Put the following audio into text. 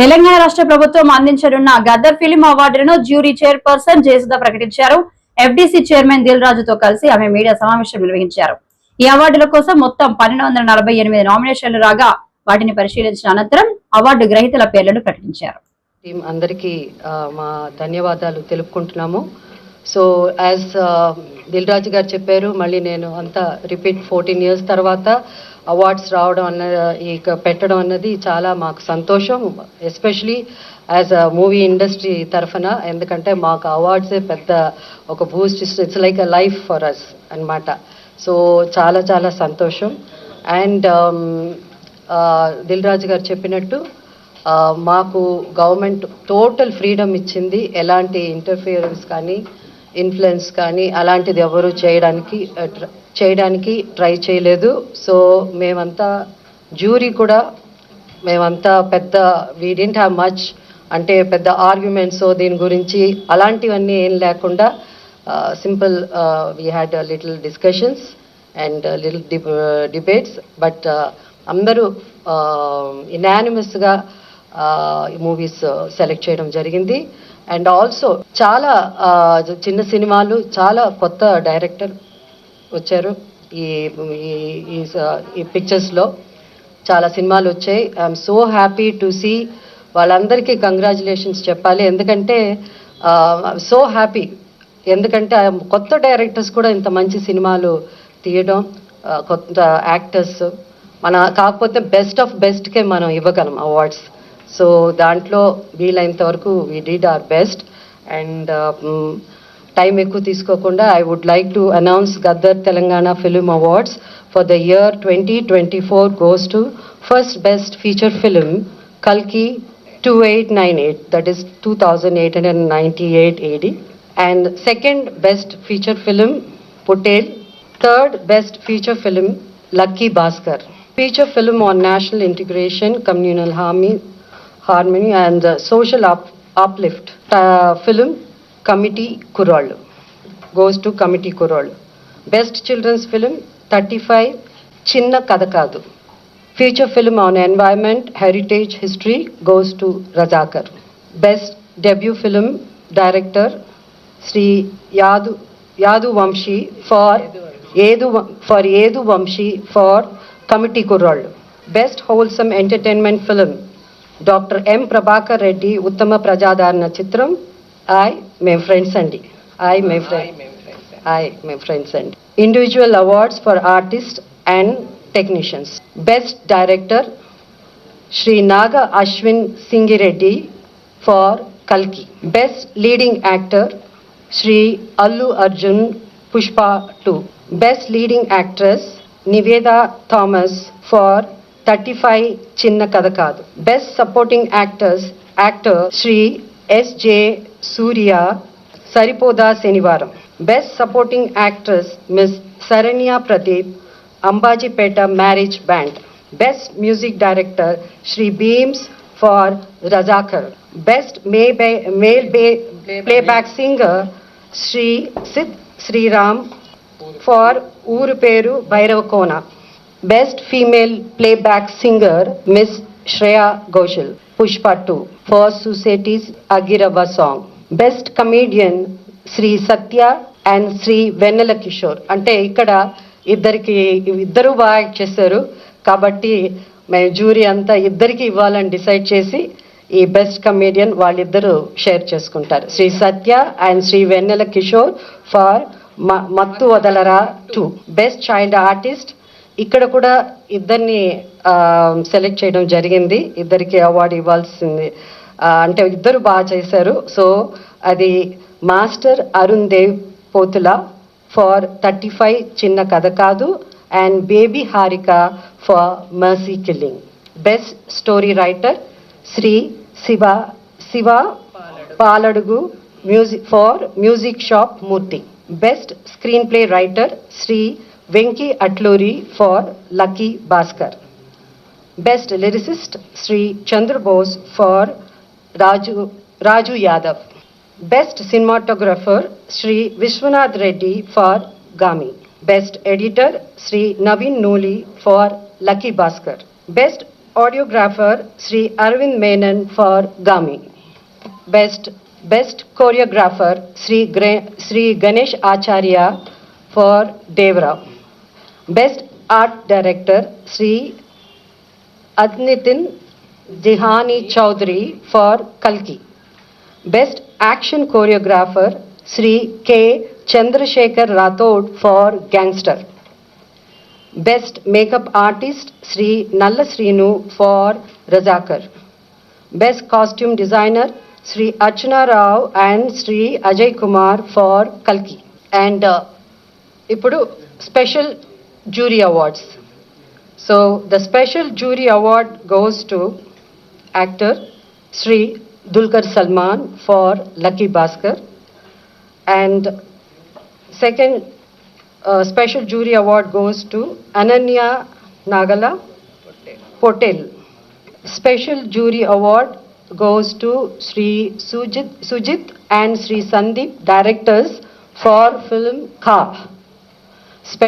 తెలంగాణ రాష్ట్ర ప్రభుత్వం అందించనున్న గద్దర్ ఫిలిం అవార్డులను జ్యూరీ చైర్పర్సన్ జయసుధ ప్రకటించారు. ఎఫ్డీసీ చైర్మన్ దిల్ రాజుతో కలిసి ఆమె మీడియా సమావేశం నిర్వహించారు. ఈ అవార్డుల కోసం మొత్తం 1248 నామినేషన్లు రాగా వాటిని పరిశీలించిన అనంతరం అవార్డు గ్రహీతల పేర్లను ప్రకటించారు. అందరికీ మా ధన్యవాదాలు తెలుపుకుంటున్నాము. సో యాజ్ దిల్ రాజు గారు చెప్పారు, మళ్ళీ నేను అంతా రిపీట్ 14 years తర్వాత అవార్డ్స్ రావడం పెట్టడం అన్నది చాలా మాకు సంతోషం, especially as a movie industry తరఫున. ఎందుకంటే మాకు అవార్డ్సే పెద్ద ఒక boost, it's like a life for us అన్నమాట. సో చాలా చాలా సంతోషం. అండ్ దిల్ రాజు గారు చెప్పినట్టు మాకు గవర్నమెంట్ టోటల్ ఫ్రీడమ్ ఇచ్చింది, ఎలాంటి ఇంటర్ఫియరెన్స్ కానీ ఇన్ఫ్లుయెన్స్ కానీ అలాంటిది ఎవరు చేయడానికి ట్రై చేయలేదు. సో మేమంతా జ్యూరీ కూడా మేమంతా పెద్ద వీ డింట్ హ్యావ్ మచ్, అంటే పెద్ద ఆర్గ్యుమెంట్స్ దీని గురించి అలాంటివన్నీ ఏం లేకుండా simple we had little discussions and little debates. But అందరూ ఇనానిమస్గా మూవీస్ సెలెక్ట్ చేయడం జరిగింది. అండ్ ఆల్సో చాలా చిన్న సినిమాలు, చాలా కొత్త డైరెక్టర్ వచ్చారు ఈ పిక్చర్స్లో. చాలా సినిమాలు వచ్చాయి. I'm so happy to see. వాళ్ళందరికీ కంగ్రాచులేషన్స్ చెప్పాలి, ఎందుకంటే సో హ్యాపీ. ఎందుకంటే కొత్త డైరెక్టర్స్ కూడా ఇంత మంచి సినిమాలు తీయడం, కొత్త యాక్టర్స్ కాకపోతే బెస్ట్ ఆఫ్ బెస్ట్కే మనం ఇవ్వగలం అవార్డ్స్. సో దాంట్లో వీలైనంత వరకు we did our best. And time ఎక్కువ తీసుకోకుండా I would like to announce Gaddar Telangana film awards for the year 2024 goes to first best feature film Kalki 2898, that is 2898 AD, and second best feature film Putel, third best feature film Lucky Bhaskar, feature film on national integration, communal harmony and social uplift film Committee Kurol goes to Committee Kurol. Best children's film 35 Chinna Kadakadu, feature film on environment, heritage, history goes to Razakar. Best debut film director Sri Yadu Vamshi for Yedu Vamshi for Committee Kurol. Best wholesome entertainment film Dr. M. Prabhakar Reddy Uttama Prajadarana Chitram I my friends and individual awards for artists and technicians. Best director Sri Naga Ashwin Singhi Reddy for Kalki. Best leading actor Sri Allu Arjun Pushpa 2. Best leading actress Niveda Thomas for 35 Chinna Kadakadu. Best supporting actor Sri S.J. Surya Saripoda Senivaram. Best supporting actress Ms. Saranya Pradeep Ambajipeta Marriage Band. Best music director Sri Beams for Razakar. Best male playback singer Sri Sid Sriram for Uruperu Bhairavakona. Best female playback singer Miss Shreya Ghoshal, Pushpa 2 for Society's Agirava song. Best comedian Sri Satya and Sri Vennela Kishore. అంటే ఇక్కడ ఇద్దరు బాగా act చేశారు కాబట్టి మేము jury అంతా ఇద్దరికి ఇవ్వాలని డిసైడ్ చేసి ఈ బెస్ట్ కమేడియన్ వాళ్ళిద్దరూ షేర్ చేసుకుంటారు. Sri Satya and Sri Vennela Kishore for Mathu Vadalara 2. Best child artist ఇక్కడ కూడా ఇద్దరిని సెలెక్ట్ చేయడం జరిగింది. ఇద్దరికి అవార్డు ఇవ్వాల్సింది, అంటే ఇద్దరు బాగా చేశారు. సో అది master Arun Dev Pothula for 35 Chinna Katha Kaadu and baby Harika for mercy killing. Best story writer Shri Shiva Paladugu for music shop Murthy. Best screenplay writer Shri Venki Atluri for Lucky Bhaskar. Best lyricist Sri Chandra Bose for Raju Yadav. Best cinematographer Sri Vishwanath Reddy for Gami. Best editor Sri Naveen Noli for Lucky Bhaskar. Best audiographer Sri Arvind Menon for Gami. Best choreographer Sri Ganesh Acharya for Devra. Best art director Sri Adnitin Dihani Chaudhary for Kalki. Best action choreographer Sri K. Chandrasekhar Rathod for Gangster. Best makeup artist Sri Nalla Srinu for Razakar. Best costume designer Sri Archana Rao and Sri Ajay Kumar for Kalki. And ఇప్పుడు special jury awards. So the special jury award goes to actor Sri Dulquer Salman for Lucky Bhaskar, and second special jury award goes to Ananya Nagala Potel. Special jury award goes to Sri Sujit and Sri Sandeep, directors for film Ka.